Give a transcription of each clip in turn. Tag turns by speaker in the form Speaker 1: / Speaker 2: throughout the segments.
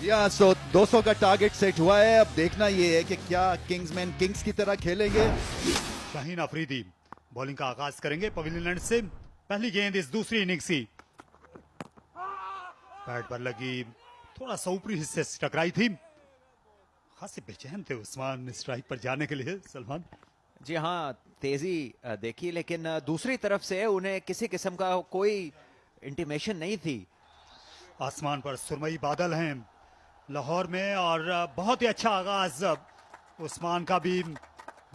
Speaker 1: या 200 का target set हुआ है। अब देखना ये है कि क्या किंग्समैन किंग्स की तरह खेलेंगे।
Speaker 2: शाहीन अफरीदी बॉलिंग का आगाज करेंगे पवेलियन एंड से। पहली गेंद इस दूसरी इनिंग्स की बैट पर लगी, थोड़ा सा ऊपरी हिस्से से टकराई थी। खासे बेचैन थे उस्मान स्ट्राइक पर जाने के लिए। सलमान
Speaker 3: जी हाँ, तेजी देखी, लेकिन दूसरी तरफ से उन्हें किसी किस्म का कोई इंटीमेशन नहीं थी।
Speaker 2: आसमान पर सुरमई बादल हैं लाहौर में और बहुत ही अच्छा आगाज उस्मान का भी।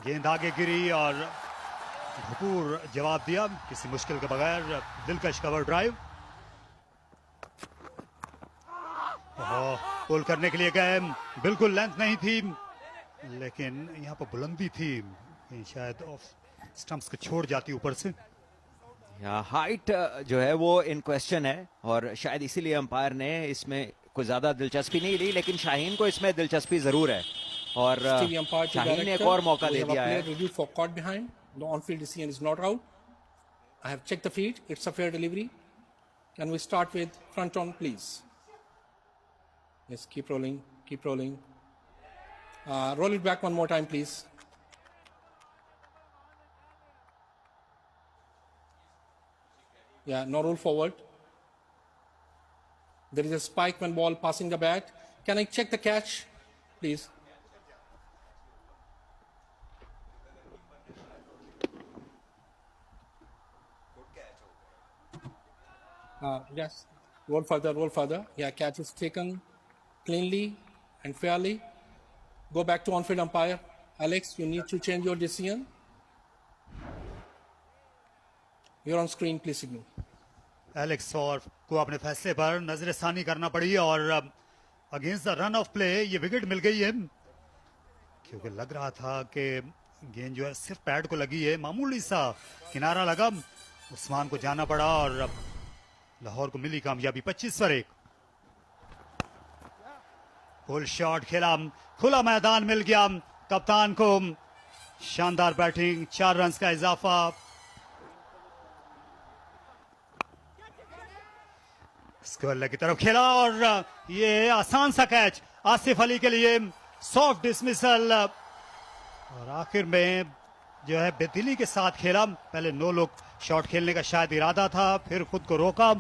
Speaker 2: गेंद आगे गिरी और भरपूर जवाब दिया किसी मुश्किल के बगैर। दिलकश कवर ड्राइव, पुल करने के लिए गए, बिल्कुल लेंथ नहीं थी लेकिन यहाँ पर बुलंदी थी, शायद ऑफ स्टंप्स को छोड़ जाती ऊपर से।
Speaker 3: हाइट जो है वो इन क्वेश्चन है और शायद इसीलिए अंपायर ने इसमें कोई ज्यादा दिलचस्पी नहीं ली, लेकिन शाहीन को इसमें दिलचस्पी जरूर है और शाहीन ने एक और मौका दे दिया है।
Speaker 4: The on-field decision is not out. I have checked the feed. It's a fair delivery. Can we start with front on, please? Yes, keep rolling, keep rolling. Roll it back one more time, please. Yeah, no roll forward. There is a spike when ball passing the bat. Can I check the catch, please? Yes, roll further, roll further. Yeah, catch is taken cleanly and fairly. Go back to on-field umpire. Alex, you need to change your decision. You're on screen, please signal.
Speaker 2: Alex और को अपने फैसले पर नजरसानी करना पड़ी और against the run of play ये wicket मिल गई है, क्योंकि लग रहा था कि गेंद जो है सिर्फ पैड को लगी है, मामूली सा किनारा लगा, उस्मान को जाना पड़ा और लाहौर को मिली कामयाबी 25 पर 1। फुल शॉट खेला, खुला मैदान मिल गया कप्तान को, शानदार बैटिंग, 4 रन का इजाफा। स्क्वायर की तरफ खेला और ये आसान सा कैच आसिफ अली के लिए, सॉफ्ट डिसमिसल और आखिर में जो है बेदिली के साथ खेला। पहले नो लुक शॉट खेलने का शायद इरादा था, फिर खुद को रोका।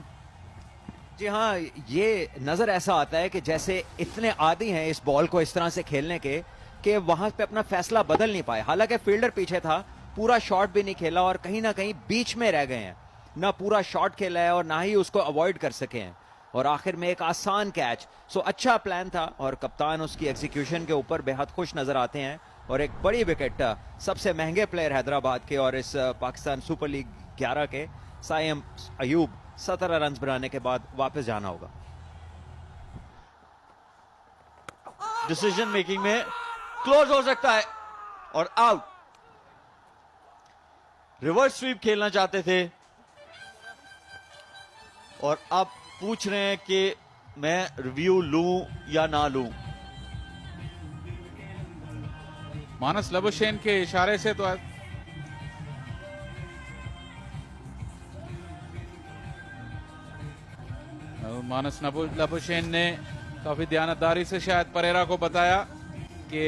Speaker 3: जी हाँ, ये नजर ऐसा आता है कि जैसे इतने आदी हैं इस बॉल को इस तरह से खेलने के कि वहां पे अपना फैसला बदल नहीं पाए। हालांकि फील्डर पीछे था, पूरा शॉट भी नहीं खेला और कहीं ना कहीं बीच में रह गए हैं, ना पूरा शॉट खेला है और ना ही उसको अवॉइड कर सके हैं और आखिर में एक आसान कैच। सो अच्छा प्लान था और कप्तान उसकी एग्जीक्यूशन के ऊपर बेहद खुश नजर आते हैं और एक बड़ी विकेट सबसे महंगे प्लेयर हैदराबाद के और इस पाकिस्तान सुपर लीग 11 के साइम अयूब 17 रन बनाने के बाद वापस जाना होगा।
Speaker 5: डिसीजन मेकिंग में क्लोज हो सकता है और आउट। रिवर्स स्वीप खेलना चाहते थे और अब पूछ रहे हैं कि मैं रिव्यू लूं या ना लूं।
Speaker 6: मानस लबुशेन के इशारे से तो मानस लबुशेन ने काफी ध्यानदारी से शायद परेरा को बताया कि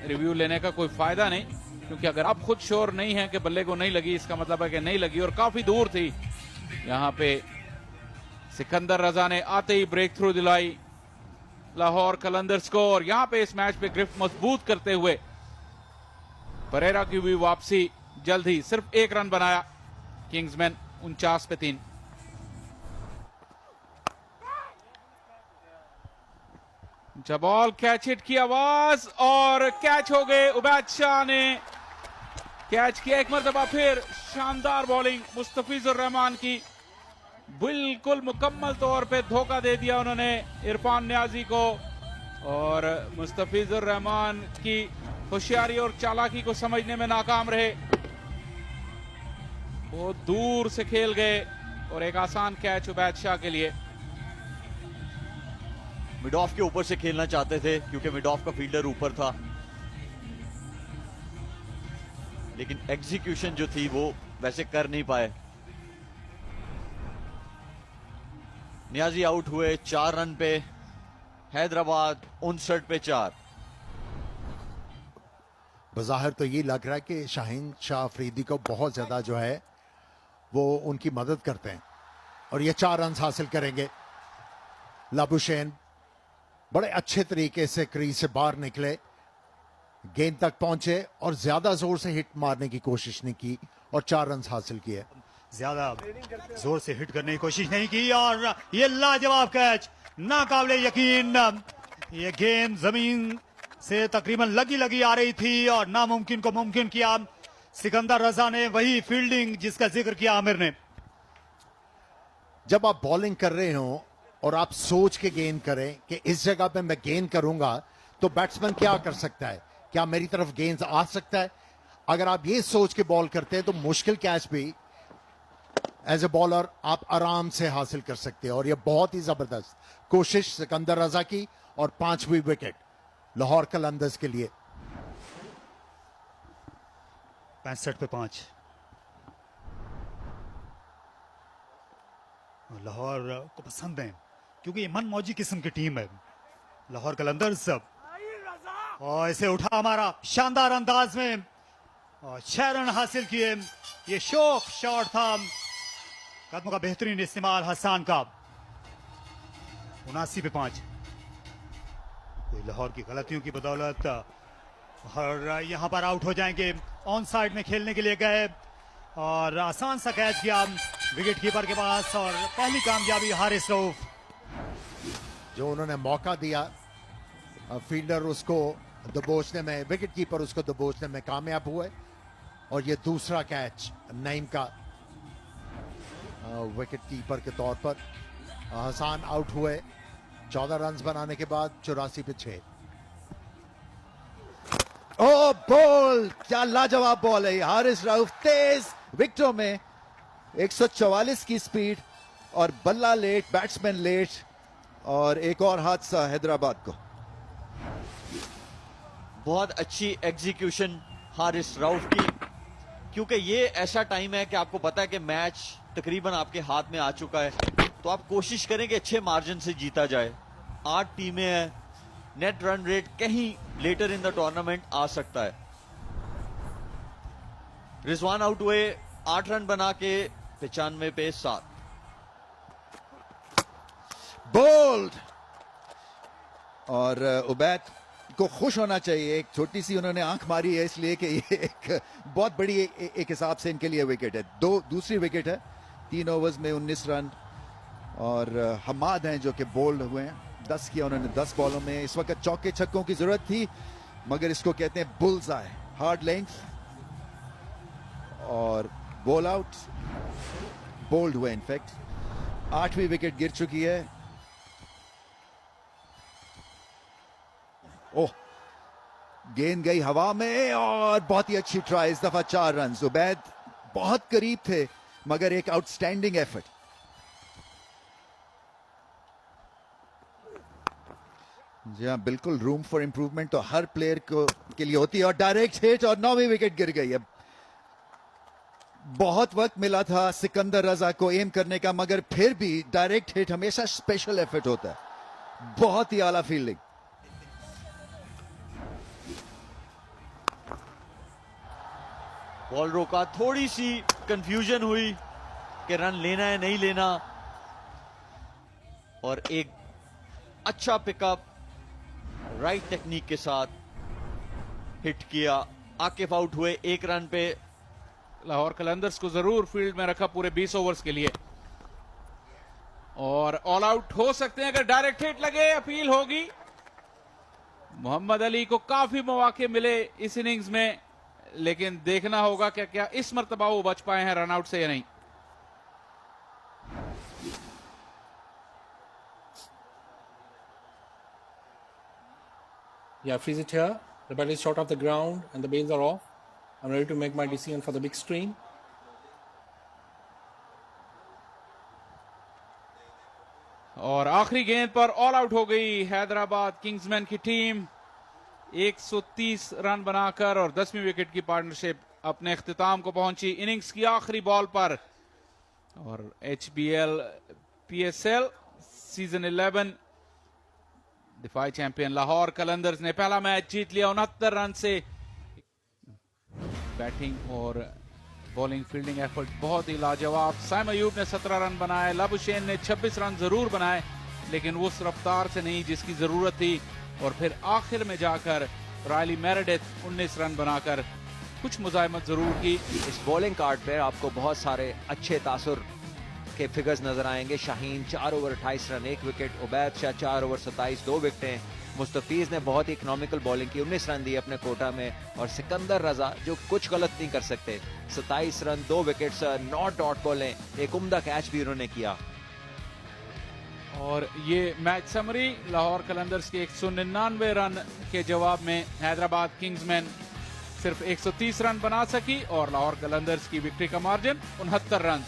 Speaker 6: रिव्यू लेने का कोई फायदा नहीं, क्योंकि अगर आप खुद श्योर नहीं है कि बल्ले को नहीं लगी, इसका मतलब है कि नहीं लगी और काफी दूर थी। यहां पे सिकंदर रजा ने आते ही ब्रेक थ्रू दिलाई लाहौर कलंदर्स को और यहां पे इस मैच पे ग्रिफ्ट मजबूत करते हुए परेरा की हुई वापसी जल्द ही। सिर्फ 1 रन बनाया किंग्समैन 49 पे 3। बॉल कैच हिट की आवाज और कैच हो गए। उबैद शाह ने कैच किया एक मरतबा फिर। शानदार बॉलिंग मुस्तफिजुर रहमान की, बिल्कुल मुकम्मल तौर पे धोखा दे दिया उन्होंने इरफान न्याजी को और मुस्तफिजुर रहमान की होशियारी और चालाकी को समझने में नाकाम रहे। बहुत दूर से खेल गए और एक आसान कैच उबैद शाह के लिए।
Speaker 5: मिड ऑफ के ऊपर से खेलना चाहते थे क्योंकि मिड ऑफ का फील्डर ऊपर था, लेकिन एग्जीक्यूशन जो थी वो वैसे कर नहीं पाए। नियाजी आउट हुए 4 रन पे हैदराबाद 59 पे 4।
Speaker 7: बज़ाहिर तो ये लग रहा है कि शाहीन शाह अफरीदी को बहुत ज्यादा जो है वो उनकी मदद करते हैं और ये 4 रन हासिल करेंगे। लाबुशेन बड़े अच्छे तरीके से क्रीज से बाहर निकले, गेंद तक पहुंचे और ज्यादा जोर से हिट मारने की कोशिश नहीं की और 4 रन हासिल किए।
Speaker 2: ज्यादा जोर से हिट करने की कोशिश नहीं की और ये लाजवाब कैच, नाकाबिले यकीन। ये गेंद जमीन से तकरीबन लगी आ रही थी और नामुमकिन को मुमकिन किया सिकंदर रजा ने। वही फील्डिंग जिसका जिक्र किया आमिर ने।
Speaker 7: जब आप बॉलिंग कर रहे हो और आप सोच के गेंद करें कि इस जगह पे मैं गेंद करूंगा तो बैट्समैन क्या कर सकता है, क्या मेरी तरफ गेंद आ सकता है। अगर आप ये सोच के बॉल करते हैं तो मुश्किल कैच भी एज ए बॉलर आप आराम से हासिल कर सकते हैं। और ये बहुत ही जबरदस्त कोशिश सिकंदर रजा की और 5वीं विकेट लाहौर कलंदर्स के लिए।
Speaker 2: 65 पे 5। लाहौर को पसंद है क्योंकि ये मनमौजी किस्म की टीम है लाहौर कलंदर्स। और इसे उठा हमारा शानदार अंदाज में और 6 रन हासिल किए। ये शौक शॉट था, कदमों का बेहतरीन इस्तेमाल हसन का। 79 पे 5। कोई लाहौर की गलतियों की बदौलत और यहां पर आउट हो जाएंगे। ऑन साइड में खेलने के लिए गए और आसान सा कैच किया विकेट कीपर के पास और पहली कामयाबी हारिस रऊफ।
Speaker 7: जो उन्होंने मौका दिया फील्डर उसको दबोचने में, विकेट कीपर उसको दबोचने में कामयाब हुए। और ये दूसरा कैच नईम का विकेट कीपर के तौर पर। हसन आउट हुए 14 रन बनाने के बाद 84 पे 6।
Speaker 1: ओ बॉल, क्या लाजवाब बॉल है। हारिस रऊफ तेज विकेटों में 144 की स्पीड और बल्ला लेट, बैट्समैन लेट और एक और हादसा हैदराबाद को।
Speaker 5: बहुत अच्छी एग्जीक्यूशन हारिस रऊफ की, क्योंकि ये ऐसा टाइम है कि आपको पता है कि मैच तकरीबन आपके हाथ में आ चुका है, तो आप कोशिश करें कि अच्छे मार्जिन से जीता जाए। 8 टीमें हैं, नेट रन रेट कहीं लेटर इन द टूर्नामेंट आ सकता है। रिजवान आउट हुए 8 रन बना के 95 पे 7।
Speaker 1: बोल्ड और उबैद को खुश होना चाहिए। एक छोटी सी उन्होंने आंख मारी है इसलिए कि ये एक बहुत बड़ी एक हिसाब से इनके लिए विकेट है। दूसरी विकेट है 3 ओवर्स में 19 रन। और हमाद हैं जो कि बोल्ड हुए हैं, 10 किया उन्होंने 10 बॉलों में। इस वक्त चौके छक्कों की जरूरत थी मगर इसको कहते हैं बुल्स आए, हार्ड लेंथ और बॉल आउट। बोल्ड हुए इनफैक्ट। 8वीं विकेट गिर चुकी है। ओह, गेंद गई हवा में और बहुत ही अच्छी ट्राई। इस दफा 4 रन। उबैद बहुत करीब थे मगर एक आउटस्टैंडिंग एफर्ट। जी हाँ, बिल्कुल रूम फॉर इंप्रूवमेंट तो हर प्लेयर को के लिए होती है। और डायरेक्ट हिट और 9वीं विकेट गिर गई। अब बहुत वक्त मिला था सिकंदर रजा को एम करने का मगर फिर भी डायरेक्ट हिट हमेशा स्पेशल एफर्ट होता है। बहुत ही आला फील्डिंग।
Speaker 5: बॉल रोका, थोड़ी सी कंफ्यूजन हुई कि रन लेना है नहीं लेना, और एक अच्छा पिकअप राइट टेक्निक के साथ हिट किया। आकिफ आउट हुए 1 रन पे।
Speaker 6: लाहौर कलंदर्स को जरूर फील्ड में रखा पूरे 20 ओवर्स के लिए और ऑल आउट हो सकते हैं अगर डायरेक्ट हिट लगे। अपील होगी। मोहम्मद अली को काफी मौके मिले इस इनिंग्स में, लेकिन देखना होगा क्या इस मर्तबा वो बच पाए हैं रन आउट से या नहीं।
Speaker 4: Yeah, freeze it here. The ball is short off the ground and the bails are off. I'm ready to make my decision for the big screen.
Speaker 6: और आखिरी गेंद पर ऑल आउट हो गई हैदराबाद किंग्समैन की टीम 130 रन बनाकर, और 10वीं विकेट की पार्टनरशिप अपने इख्तिताम को पहुंची इनिंग्स की आखिरी बॉल पर। और HBL PSL सीजन 11 दिफाई चैंपियन लाहौर कलंदर्स ने पहला मैच जीत लिया 69 रन से। बैटिंग और बॉलिंग फील्डिंग एफर्ट बहुत ही लाजवाब। साइम अयूब ने 17 रन बनाए, लबुशेन ने 26 रन जरूर बनाए लेकिन उस रफ्तार से नहीं जिसकी जरूरत थी। और फिर आखिर में जाकर रायली मेरेडिथ 19 रन बनाकर कुछ मुजाहिमत जरूर की।
Speaker 3: इस बॉलिंग कार्ड पे आपको बहुत सारे अच्छे तासुर के फिगर्स नजर आएंगे। Shaheen 4 over 28 run 1 wicket, Ubaid Shah 4 over 27 2 विकेटें, मुस्तफीज ने बहुत ही इकोनॉमिकल बॉलिंग की 19 रन दिए अपने कोटा में, और सिकंदर रजा जो कुछ गलत नहीं कर सकते 27 रन 2 विकेट्स, नॉट डॉट बॉलें, एक उम्दा कैच भी उन्होंने किया।
Speaker 6: और ये मैच समरी लाहौर कलंदर्स के 199 रन के जवाब में हैदराबाद किंग्समैन सिर्फ 130 रन बना सकी और लाहौर कलंदर्स की विक्ट्री का मार्जिन 69 रन।